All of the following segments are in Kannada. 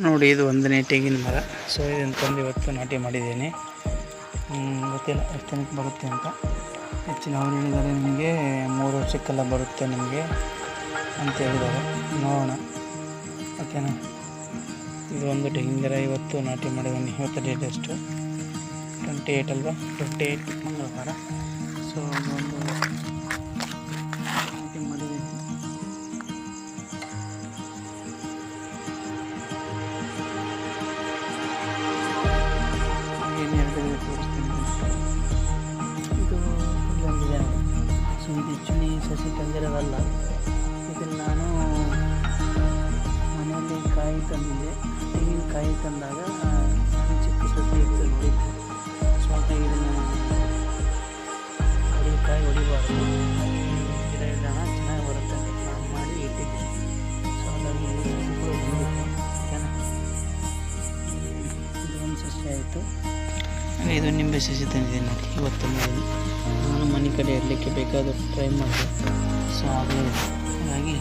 ನೋಡಿ ಇದು 1ನೇ ತೆಂಗಿನ ಮರ. ಸೊ ಇದನ್ನು ತಂದು ಇವತ್ತು ನಾಟಿ ಮಾಡಿದ್ದೇನೆ. ಗೊತ್ತಿಲ್ಲ ಎಷ್ಟು ಜನಕ್ಕೆ ಬರುತ್ತೆ ಅಂತ. ಹೆಚ್ಚಿನವರು ಹೇಳಿದ್ದಾರೆ ನಿಮಗೆ 3 ವರ್ಷಕ್ಕೆಲ್ಲ ಬರುತ್ತೆ ನಿಮಗೆ ಅಂತ ಹೇಳಿದ್ದಾರೆ. ನೋಡೋಣ ಓಕೆನಾ. ಇದು ಒಂದು ತೆಂಗಿನ ಗಿಡ ಇವತ್ತು ನಾಟಿ ಮಾಡಿದ್ದೀನಿ. ಇವತ್ತು ಡೇಟ್ ಎಷ್ಟು 28 ಅಲ್ವಾ, 28 ಮಂಗಳವಾರ. ಸೊ ಒಂದು ನಾಟಿ ಮಾಡಿದ್ದೀನಿ. ಇದು ಇಲ್ಲೊಂದಿದೆ ನೋಡಿ. ಸೊ ಇದು ಆ್ಯಕ್ಚುಲಿ ಸಸಿ ತಂದಿರೋದಲ್ಲ. ಇದನ್ನು ನಾನು ಮನೆಯಲ್ಲಿ ಕಾಯಿ ತಂದಿದ್ದೆ. ತೆಂಗಿನಕಾಯಿ ತಂದಾಗ ಸಣ್ಣ ಚಿಕ್ಕ ಸಸಿ ಇತ್ತು ನೋಡಿದ್ದು. ಸೊ ಹಾಗಾಗಿ ಇದನ್ನು ಕಾಯಿ ಹೊಡಿಬಾರ್ದು, ಗಿಡ ಇಡೋಣ ಚೆನ್ನಾಗಿ ಬರುತ್ತೆ ನಾನು ಮಾಡಿ ಇಟ್ಟಿದ್ದೆ. ಸೊ ಹಾಗಾಗಿ ಸಸಿಗಳು ಬಂದಿತ್ತು. ಓಕೆನಾ. ಇದು ಒಂದು ಸಸಿ ಆಯಿತು. ಇದು ನಿಂಬೆ ಸಸಿ ತಂದಿದ್ದೀನಿ ನೋಡಿ. ಇವತ್ತು ನಾನು ಮನೆ ಕಡೆ ಇಡಲಿಕ್ಕೆ ಬೇಕಾದರೂ ಟ್ರೈ ಮಾಡಿದೆ. ಸೊ ಹಾಗಾಗಿ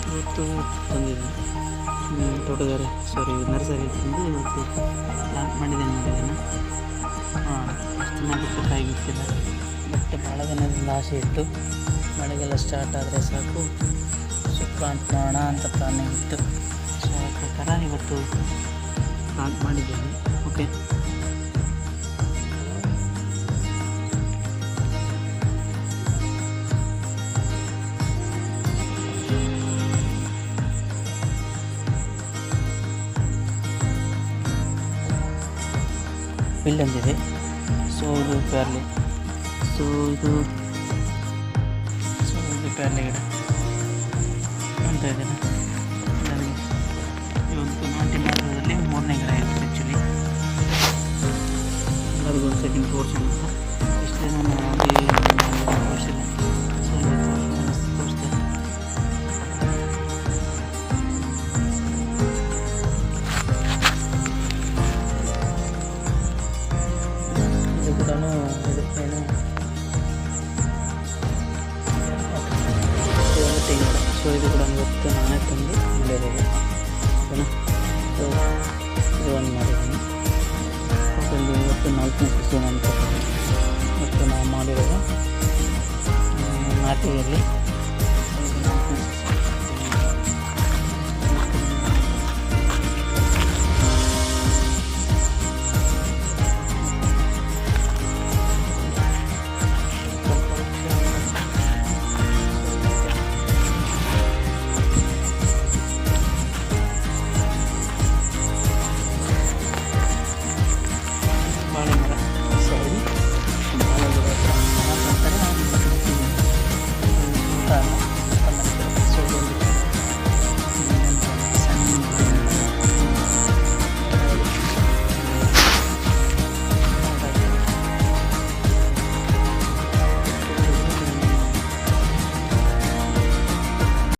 ಇವತ್ತು ತಂದಿದ್ದೀನಿ. ತೋಟಗಾರೆ ನರ್ಸರಿ ತಂದು ಇವತ್ತು ಪ್ಲಾಂಟ್ ಮಾಡಿದ್ದೇನೆ ನೋಡಿ. ಇದನ್ನು ಅಷ್ಟು ದಿನ ಬಿಟ್ಟು ಕಾಯಿ ಬಿಟ್ಟಿಲ್ಲ. ಬಟ್ ಭಾಳ ದಿನದಿಂದ ಆಸೆ ಇತ್ತು, ಮಳೆಗೆಲ್ಲ ಸ್ಟಾರ್ಟ್ ಆದರೆ ಸಾಕು ಸೊ ಪ್ಲಾಂಟ್ ಮಾಡೋಣ ಅಂತ ಪ್ಲಾನಿಂಗ್ ಇತ್ತು. ಸೊ ಆ ಪ್ರಕಾರ ಇವತ್ತು ಪ್ಲಾಂಟ್ ಮಾಡಿದ್ದೇನೆ. ಓಕೆ. ಇಲ್ಲೊಂದಿದೆ. ಸೊ ಇದು ಪೇರ್ಲೆ. ಸೊ ಇದು ಪೇರ್ಲೆ ಗಿಡ ಅಂತ ಇದ್ದೇನೆ. ಇವತ್ತು ನಾಟಿ ಮಾಡೋದ್ರಲ್ಲಿ 3ನೇ ಗಿಡ ಇತ್ತು ಆ್ಯಕ್ಚುಲಿ. ಎಲ್ಲರಿಗೂ ಒಂದು ಸೆಕೆಂಡ್ ತೋರಿಸೋಣ ಅಂತ. ಇಷ್ಟೇ ನಾನು ತೋರಿಸಿಲ್ಲ. ಸೊ ತೋರಿಸ್ತೇನೆ. ಇದು ಕೂಡ ಏನು ತೆಂಗಿನ. ಸೊ ಇದು ಕೂಡ ಇವತ್ತು ನಾನೇ ತಂದು ಮಾಡಿರೋದು. ಓಕೆನಾ. ಸೊ ಇದು ಒಂದು ಮಾಡಿದ್ದೀನಿ. ಇವತ್ತು 4ನೇ ಸಸಿ ಅಂತ ಇವತ್ತು ನಾವು ಮಾಡಿರೋದು ನಾಟಿಯಲ್ಲಿ.